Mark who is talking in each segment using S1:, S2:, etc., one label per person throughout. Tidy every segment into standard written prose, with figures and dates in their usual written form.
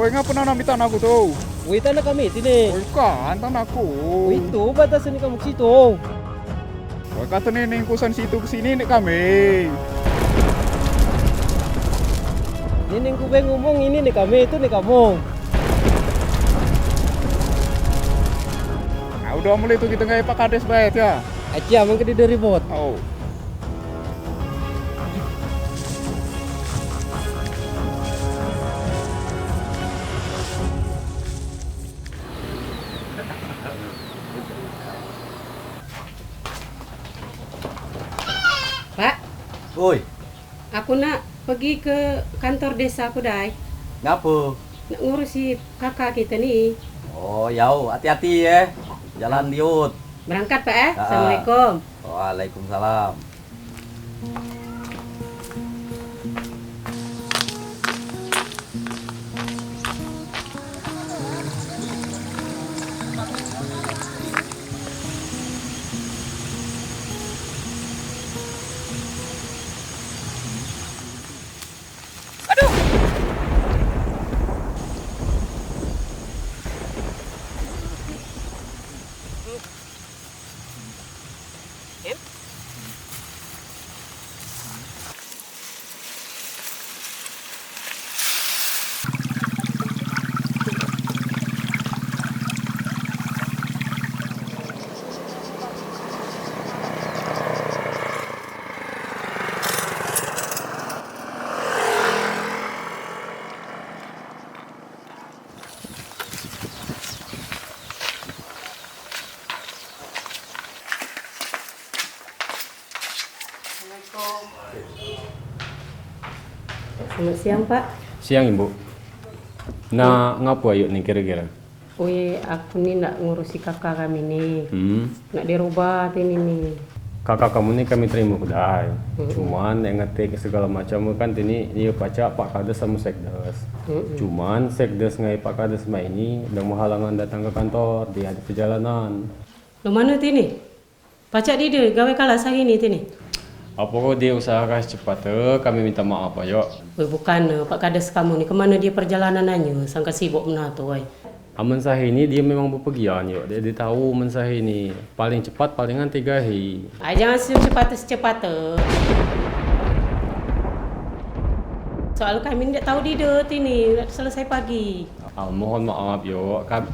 S1: Kowe ngapa nanami tanahku tuh?
S2: Wih, tanah kami ini.
S1: Kowe kan tanahku.
S2: Oh, itu batasan kamu ke situ.
S1: Kowe kata nih kusan situ kesini nih kami.
S2: Ini ku ngomong ini nih kami, itu nih kamu.
S1: Nah, udah mulai tuh kita nggak Pak Kades baik ya.
S2: Aja mungkin di ribut.
S1: Oh.
S3: Pak,
S4: Woi,
S3: aku nak pergi ke kantor desa aku dai.
S4: ngapa?
S3: Nak ngurusi kakak kita nih.
S4: Oh, yau, hati-hati ya. Jalan liut.
S3: Berangkat Pak ya? Assalamualaikum.
S4: Waalaikumsalam.
S3: Selamat siang Pak.
S5: Siang Ibu. Nah, ngapa yuk nih kira-kira?
S3: Aku nih nak ngurusi kakak kami nih. Nak dirubah ini nih.
S5: Kakak kamu nih kami terima udah. Cuman yang ngetik segala macam kan ini baca Pak Kades sama Sekdes. Cuman Sekdes ngai Pak Kades mah ini udah menghalangan datang ke kantor, dia di perjalanan.
S3: Lo mana tini? Pacak dia gawe kalah sah ini tini.
S5: Apa kok dia usahakan cepat kami minta maaf ayo.
S3: Bukan Pak Kades kamu nih kemana dia perjalanannya? Sangka sibuk menato woi.
S5: Aman sah ini dia memang bepergian yuk. Dia tahu mensah ini paling cepat palingan 3 hari.
S3: Jangan secepat. Soal kami tidak tahu dia ini selesai pagi.
S5: Mohon maaf yuk. Kan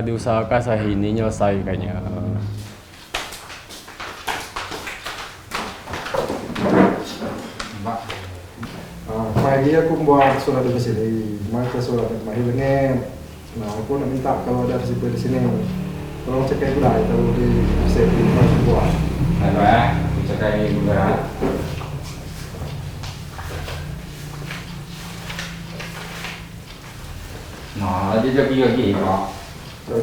S5: diusahakan sah ini nyelesai kayaknya.
S6: Pagi aku buat surat di sini, macam surat mahir ini. Nah, aku nak minta kalau ada sipir di sini, tolong cekai gula itu di sini masih buat.
S7: Halo ya, cekai gula. Nah, dia jadi lagi pak.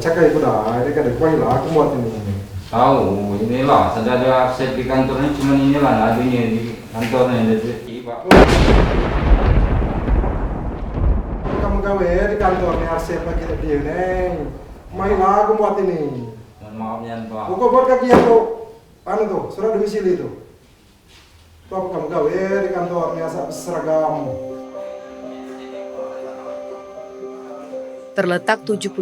S6: Cekai gula, ini kan kuai lah aku buat ini.
S7: Tahu, inilah saja ada absen di kantornya, cuma inilah adanya di kantornya jadi pak.
S6: Kamu gawe di kantor nih arsip lagi dia neng. Main lah aku buat ini.
S7: Mohon maafnya pak.
S6: Buku buat kaki aku, anu tuh, surat domisili itu. Tuh apa kamu gawe di kantor nih asal seragam.
S8: Terletak 75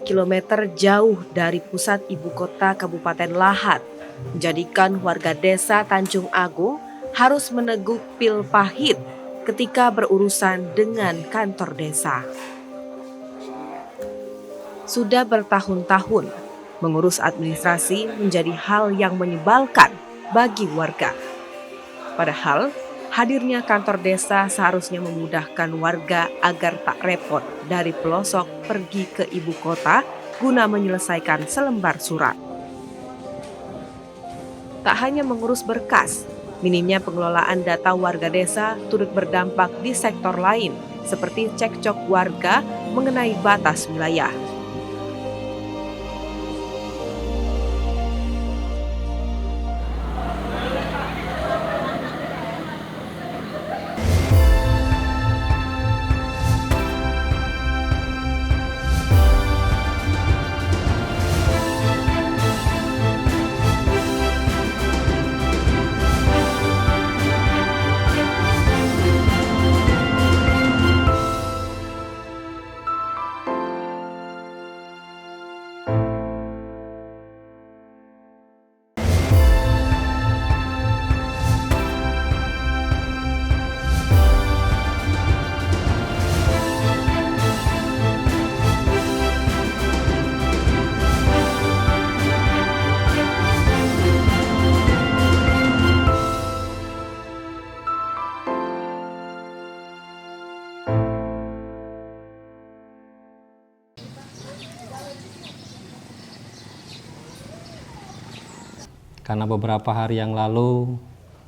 S8: km jauh dari pusat ibu kota Kabupaten Lahat, menjadikan warga desa Tanjung Agung harus meneguk pil pahit ketika berurusan dengan kantor desa. Sudah bertahun-tahun, mengurus administrasi menjadi hal yang menyebalkan bagi warga. Padahal, hadirnya kantor desa seharusnya memudahkan warga agar tak repot dari pelosok pergi ke ibu kota guna menyelesaikan selembar surat. Tak hanya mengurus berkas, minimnya pengelolaan data warga desa turut berdampak di sektor lain, seperti cekcok warga mengenai batas wilayah.
S2: Karena beberapa hari yang lalu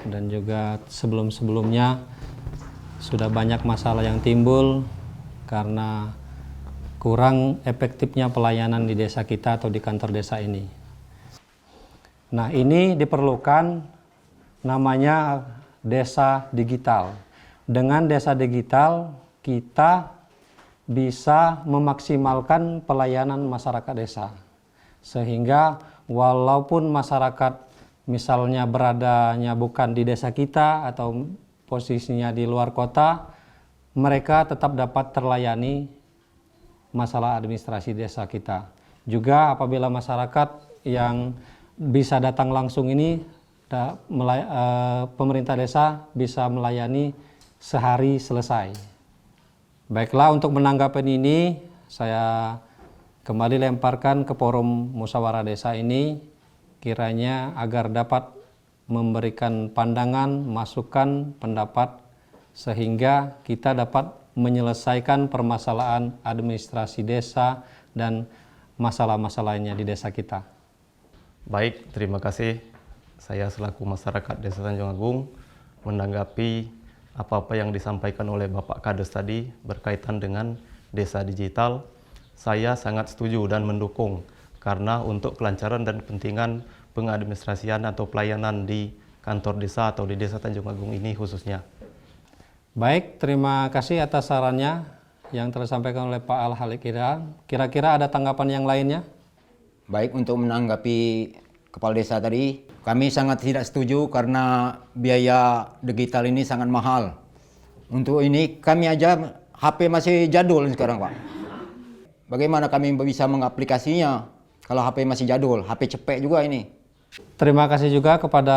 S2: dan juga sebelum-sebelumnya sudah banyak masalah yang timbul karena kurang efektifnya pelayanan di desa kita atau di kantor desa ini. Nah, ini diperlukan namanya desa digital. Dengan desa digital kita bisa memaksimalkan pelayanan masyarakat desa. Sehingga walaupun masyarakat misalnya beradanya bukan di desa kita atau posisinya di luar kota, mereka tetap dapat terlayani masalah administrasi desa kita. Juga apabila masyarakat yang bisa datang langsung ini, pemerintah desa bisa melayani sehari selesai. Baiklah, untuk menanggapi ini, saya kembali lemparkan ke forum musyawarah desa ini, kiranya agar dapat memberikan pandangan, masukan, pendapat, sehingga kita dapat menyelesaikan permasalahan administrasi desa dan masalah-masalah lainnya di desa kita.
S5: Baik, terima kasih. Saya selaku masyarakat Desa Tanjung Agung menanggapi apa-apa yang disampaikan oleh Bapak Kades tadi berkaitan dengan desa digital. Saya sangat setuju dan mendukung, karena untuk kelancaran dan kepentingan pengadministrasian atau pelayanan di kantor desa atau di Desa Tanjung Agung ini khususnya.
S2: Baik, terima kasih atas sarannya yang telah disampaikan oleh Pak Al-Halik Ida. Kira-kira ada tanggapan yang lainnya?
S9: Baik, untuk menanggapi Kepala Desa tadi, kami sangat tidak setuju karena biaya digital ini sangat mahal. Untuk ini kami aja HP masih jadul sekarang, Pak. Bagaimana kami bisa mengaplikasinya kalau HP masih jadul, HP cepek juga ini.
S2: Terima kasih juga kepada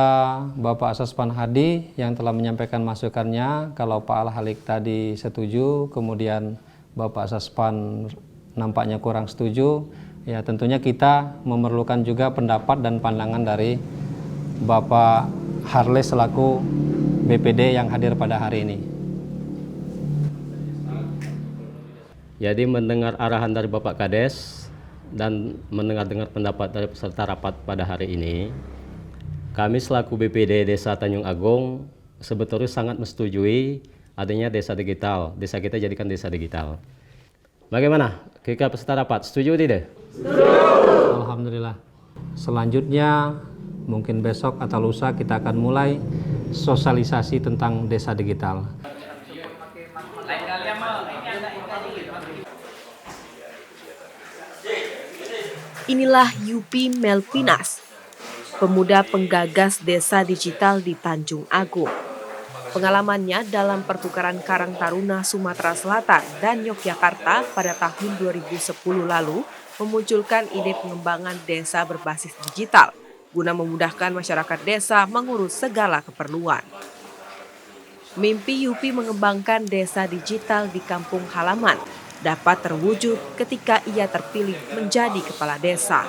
S2: Bapak Saspan Hadi yang telah menyampaikan masukannya. Kalau Pak Al-Halik tadi setuju, kemudian Bapak Saspan nampaknya kurang setuju, ya tentunya kita memerlukan juga pendapat dan pandangan dari Bapak Harles selaku BPD yang hadir pada hari ini.
S5: Jadi mendengar arahan dari Bapak Kades dan mendengar pendapat dari peserta rapat pada hari ini, kami selaku BPD Desa Tanjung Agung sebetulnya sangat menyetujui adanya desa digital. Desa kita jadikan desa digital. Bagaimana? Kita peserta rapat setuju tidak?
S2: Setuju. Alhamdulillah. Selanjutnya mungkin besok atau lusa kita akan mulai sosialisasi tentang desa digital.
S8: Inilah Yupi Melpinas, pemuda penggagas desa digital di Tanjung Agung. Pengalamannya dalam pertukaran Karang Taruna Sumatera Selatan dan Yogyakarta pada tahun 2010 lalu memunculkan ide pengembangan desa berbasis digital guna memudahkan masyarakat desa mengurus segala keperluan. Mimpi Yupi mengembangkan desa digital di kampung halaman dapat terwujud ketika ia terpilih menjadi kepala desa.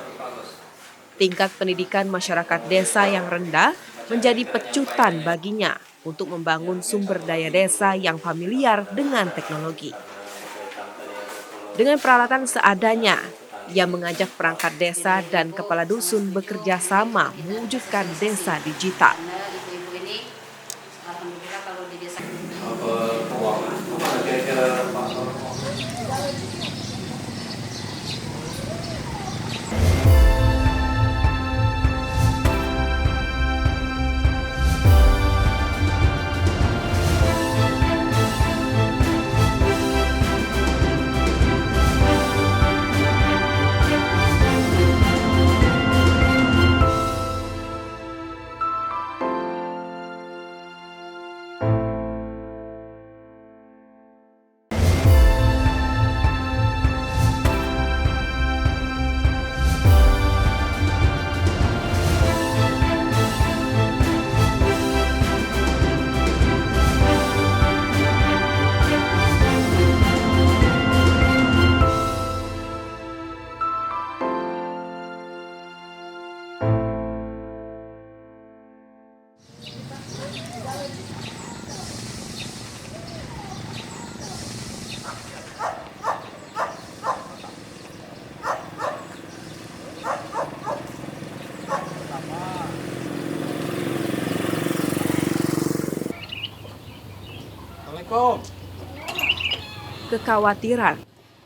S8: Tingkat pendidikan masyarakat desa yang rendah menjadi pecutan baginya untuk membangun sumber daya desa yang familiar dengan teknologi. Dengan peralatan seadanya, Ia mengajak perangkat desa dan kepala dusun bekerja sama mewujudkan desa digital. Kekhawatiran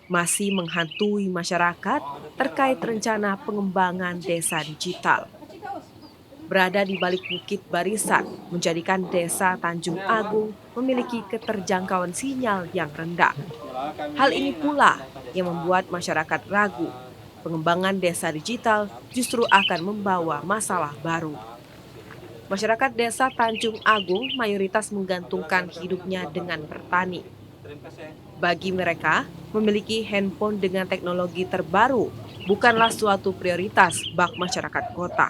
S8: masih menghantui masyarakat terkait rencana pengembangan desa digital. Berada di balik Bukit Barisan menjadikan desa Tanjung Agung memiliki keterjangkauan sinyal yang rendah. Hal ini pula yang membuat masyarakat ragu pengembangan desa digital justru akan membawa masalah baru. Masyarakat desa Tanjung Agung mayoritas menggantungkan hidupnya dengan bertani. Bagi mereka, memiliki handphone dengan teknologi terbaru bukanlah suatu prioritas bagi masyarakat kota.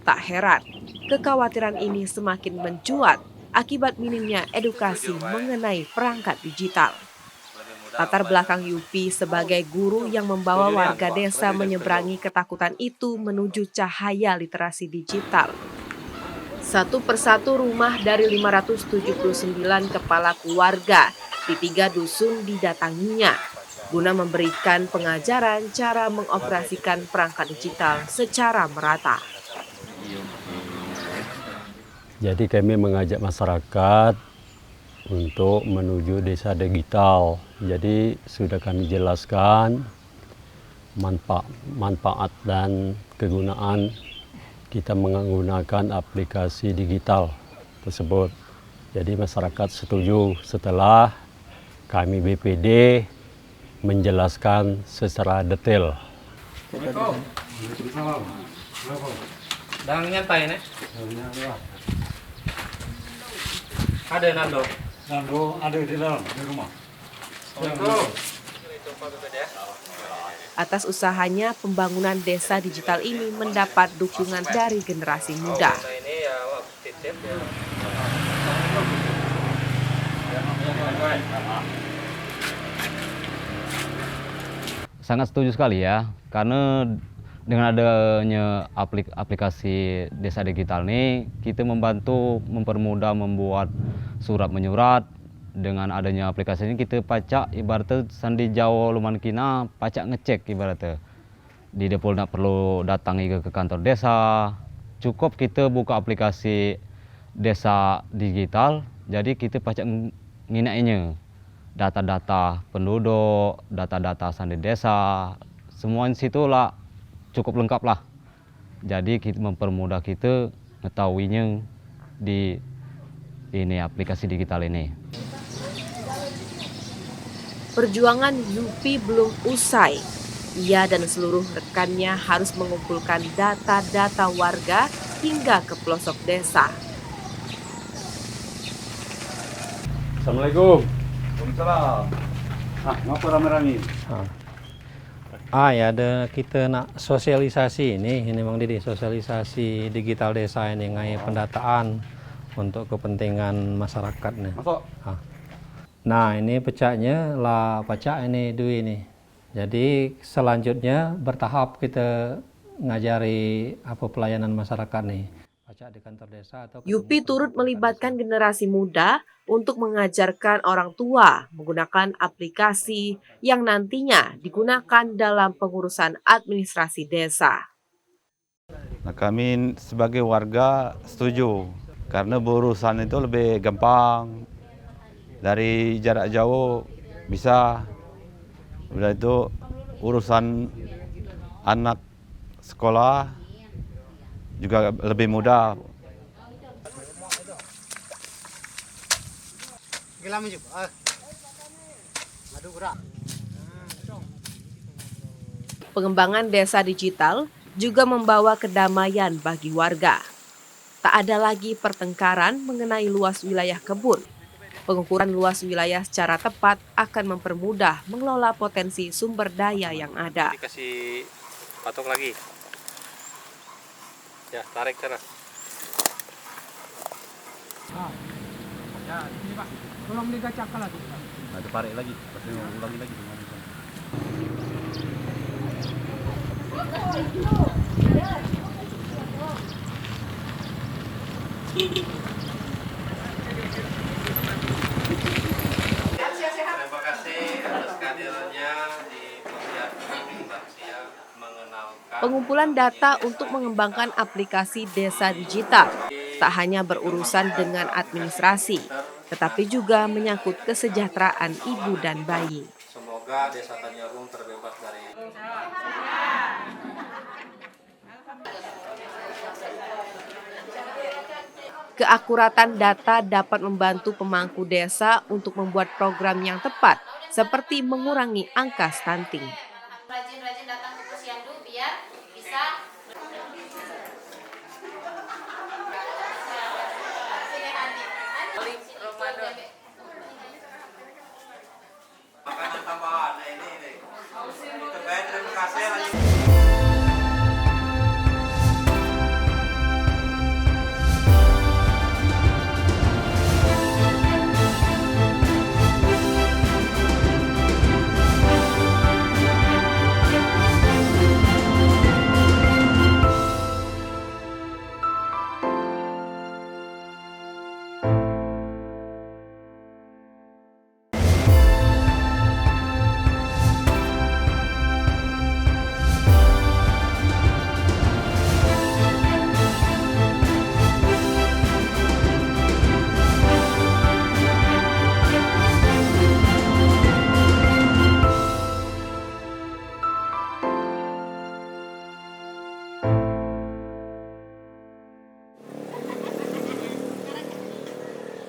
S8: Tak heran, kekhawatiran ini semakin mencuat akibat minimnya edukasi mengenai perangkat digital. Latar belakang Yupi sebagai guru yang membawa warga desa menyeberangi ketakutan itu menuju cahaya literasi digital. Satu persatu rumah dari 579 kepala keluarga di 3 dusun didatanginya guna memberikan pengajaran cara mengoperasikan perangkat digital secara merata.
S5: Jadi kami mengajak masyarakat untuk menuju desa digital. Jadi sudah kami jelaskan manfaat dan kegunaan kita menggunakan aplikasi digital tersebut. Jadi masyarakat setuju setelah kami BPD menjelaskan secara detail.
S2: Dan nyantai nih. Ada Nando.
S10: Nando ada di dalam di rumah.
S8: Atas usahanya, pembangunan desa digital ini mendapat dukungan dari generasi muda.
S11: Sangat setuju sekali ya, karena dengan adanya aplikasi desa digital ini, kita membantu mempermudah membuat surat menyurat. Dengan adanya aplikasi ini kita pacak ibaratnya sandi jauh luman kina, pacak ngecek ibaratnya. Di depol nak perlu datangi ke kantor desa, cukup kita buka aplikasi desa digital, jadi kita pacak nginainya. Data-data penduduk, data-data sandi desa, semua di situ lah cukup lengkap lah. Jadi kita mempermudah kita mengetahuinya di ini aplikasi digital ini.
S8: Perjuangan Yupi belum usai. Ia dan seluruh rekannya harus mengumpulkan data-data warga hingga ke pelosok desa.
S5: Assalamualaikum.
S10: Waalaikumsalam. Ngapa rame-rame?
S2: Ya ada kita nak sosialisasi ini Bang Didi, sosialisasi digital desa ini ngai pendataan untuk kepentingan masyarakat nih.
S10: Masuk.
S2: Nah ini pecahnya lah pacak ini duit ini. Jadi selanjutnya bertahap kita ngajari apa pelayanan masyarakat nih. pacak di kantor desa atau
S8: Yupi turut melibatkan generasi muda untuk mengajarkan orang tua menggunakan aplikasi yang nantinya digunakan dalam pengurusan administrasi desa.
S10: Nah, kami sebagai warga setuju karena berurusan itu lebih gampang, dari jarak jauh bisa. Udah itu urusan anak sekolah juga lebih mudah.
S8: Pengembangan desa digital juga membawa kedamaian bagi warga. Tak ada lagi pertengkaran mengenai luas wilayah kebun. Pengukuran luas wilayah secara tepat akan mempermudah mengelola potensi sumber daya yang ada.
S2: Dikasih patok lagi. Ya, tarik terus.
S12: Ya, ini Pak. Tolong digacakkan lagi.
S10: Nah, itu tarik lagi, pasti ulangi lagi.
S2: Terima kasih atas kehadirannya di Posyandu Lansia mengenalkan.
S8: Pengumpulan data untuk mengembangkan aplikasi desa digital tak hanya berurusan dengan administrasi, tetapi juga menyangkut kesejahteraan ibu dan bayi.
S2: Semoga desa Tanjung terbebas dari
S8: Keakuratan data dapat membantu pemangku desa untuk membuat program yang tepat, seperti mengurangi angka stunting.
S13: Rajin-rajin datang ke Posyandu biar bisa
S2: makanan tambahan. Nah, ini nih. Itu baik, terima kasih.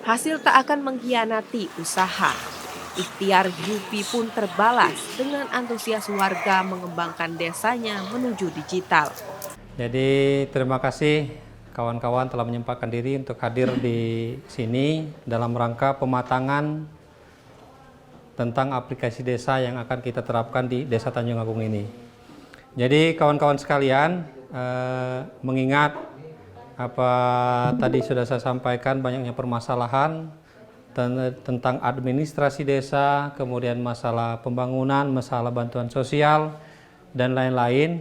S8: Hasil tak akan mengkhianati usaha. Ikhtiar Yupi pun terbalas dengan antusias warga mengembangkan desanya menuju digital.
S2: Jadi terima kasih kawan-kawan telah menyempatkan diri untuk hadir di sini dalam rangka pematangan tentang aplikasi desa yang akan kita terapkan di Desa Tanjung Agung ini. Jadi kawan-kawan sekalian, mengingat apa tadi sudah saya sampaikan, banyaknya permasalahan tentang administrasi desa, kemudian masalah pembangunan, masalah bantuan sosial, dan lain-lain.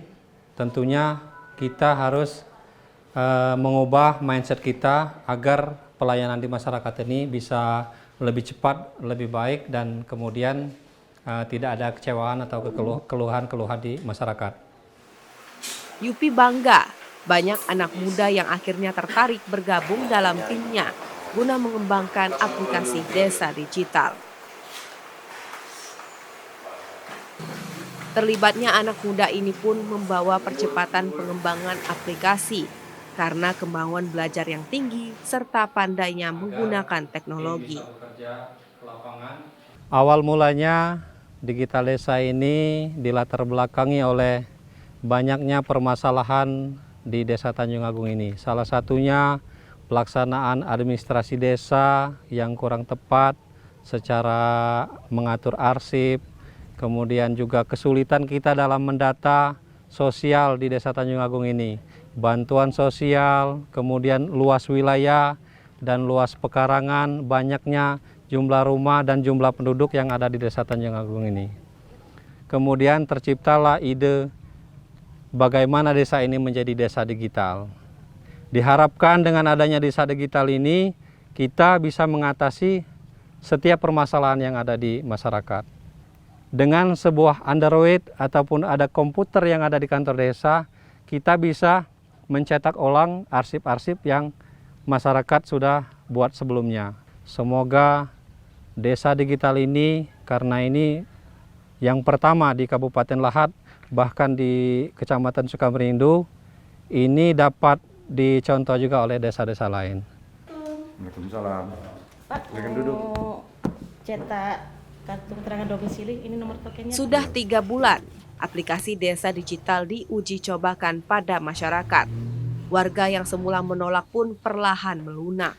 S2: Tentunya kita harus mengubah mindset kita agar pelayanan di masyarakat ini bisa lebih cepat, lebih baik, dan kemudian tidak ada kecewaan atau keluhan-keluhan di masyarakat.
S8: Yupi bangga banyak anak muda yang akhirnya tertarik bergabung dalam timnya guna mengembangkan aplikasi desa digital. Terlibatnya anak muda ini pun membawa percepatan pengembangan aplikasi karena kemauan belajar yang tinggi serta pandainya menggunakan teknologi.
S2: Awal mulanya digital desa ini dilatar belakangi oleh banyaknya permasalahan di Desa Tanjung Agung ini. Salah satunya pelaksanaan administrasi desa yang kurang tepat secara mengatur arsip, kemudian juga kesulitan kita dalam mendata sosial di Desa Tanjung Agung ini. Bantuan sosial, kemudian luas wilayah dan luas pekarangan, banyaknya jumlah rumah dan jumlah penduduk yang ada di Desa Tanjung Agung ini. Kemudian terciptalah ide bagaimana desa ini menjadi desa digital. Diharapkan dengan adanya desa digital ini, kita bisa mengatasi setiap permasalahan yang ada di masyarakat. Dengan sebuah Android ataupun ada komputer yang ada di kantor desa, kita bisa mencetak ulang arsip-arsip yang masyarakat sudah buat sebelumnya. Semoga desa digital ini, karena ini yang pertama di Kabupaten Lahat, bahkan di Kecamatan Sukamerindu, ini dapat dicontoh juga oleh desa-desa lain.
S6: Waalaikumsalam.
S14: Pak,
S6: Silakan duduk.
S14: Cetak kartu keterangan domisili, ini nomor tokennya.
S8: Sudah 3 bulan, aplikasi desa digital diuji cobakan pada masyarakat. Warga yang semula menolak pun perlahan melunak.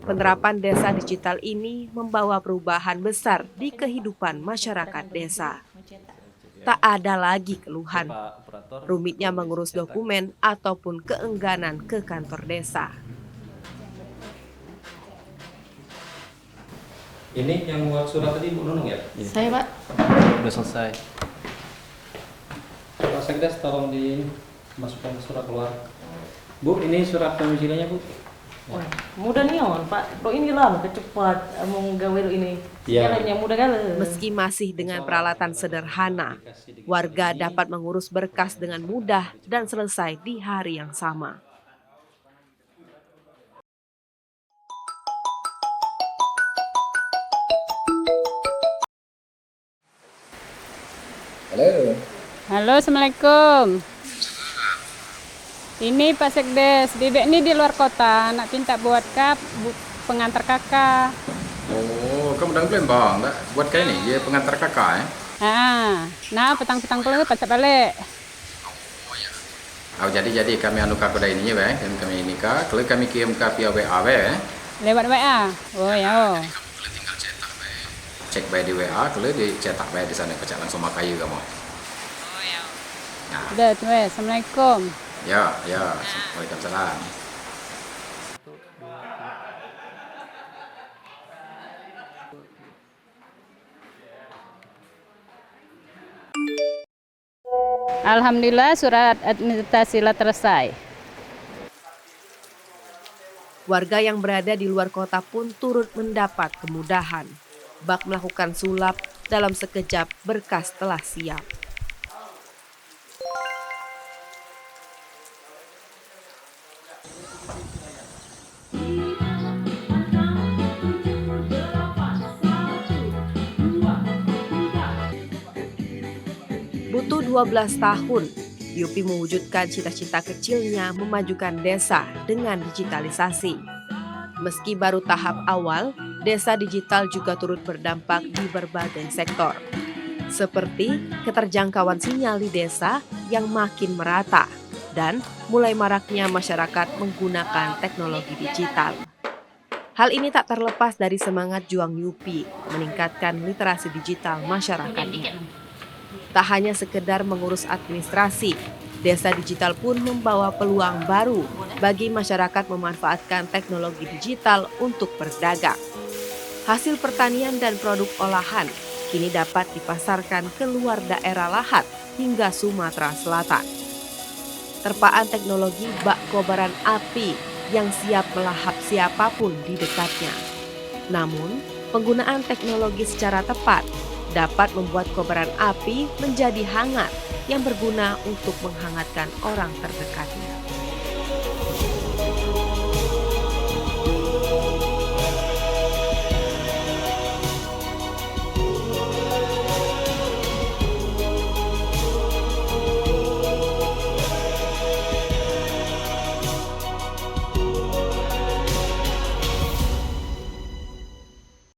S8: Penerapan desa digital ini membawa perubahan besar di kehidupan masyarakat desa. Tak ada lagi keluhan, rumitnya mengurus dokumen ataupun keengganan ke kantor desa.
S2: Ini yang buat surat tadi Bu Nunung ya?
S14: Saya Pak.
S11: Udah selesai.
S2: Pak Sekdes tolong dimasukkan ke surat keluar. Bu, ini surat domisilinya Bu.
S14: Wah, mudah nih on Pak. Lo ini lah kecepat mau gawe lo ini. Jalannya mudah kali.
S8: Meski masih dengan peralatan sederhana, warga dapat mengurus berkas dengan mudah dan selesai di hari yang sama.
S6: Halo.
S15: Halo, Assalamualaikum. Ini Pak Sekdes, Bebek ini di luar kota, nak minta buat pengantar kakak.
S1: Oh, kamu udah Palembang, tak? Buat kayak ini, dia pengantar kakak ya?
S15: Nah, petang-petang kalau pacak balik.
S1: Oh, jadi kami anu kakak dah ininya, bang. Kami ini kak, kalau kami kirim ke via WA, bang.
S15: Lewat WA? Oh ya, oh.
S1: Cek by di WA, kalau dicetak by di sana, pacak langsung makai kamu.
S15: Oh ya. Nah. Udah, tuh, Assalamualaikum.
S1: Ya, Waalaikumsalam.
S15: Alhamdulillah surat administrasi telah selesai.
S8: Warga yang berada di luar kota pun turut mendapat kemudahan. Bak melakukan sulap, dalam sekejap berkas telah siap. Butuh 12 tahun, Yupi mewujudkan cita-cita kecilnya memajukan desa dengan digitalisasi. Meski baru tahap awal, desa digital juga turut berdampak di berbagai sektor. Seperti keterjangkauan sinyal di desa yang makin merata dan mulai maraknya masyarakat menggunakan teknologi digital. Hal ini tak terlepas dari semangat juang Yupi meningkatkan literasi digital masyarakatnya. Tak hanya sekedar mengurus administrasi, desa digital pun membawa peluang baru bagi masyarakat memanfaatkan teknologi digital untuk berdagang. Hasil pertanian dan produk olahan kini dapat dipasarkan keluar daerah Lahat hingga Sumatera Selatan. Terpaan teknologi bak kobaran api yang siap melahap siapapun di dekatnya. Namun, penggunaan teknologi secara tepat dapat membuat kobaran api menjadi hangat yang berguna untuk menghangatkan orang terdekatnya.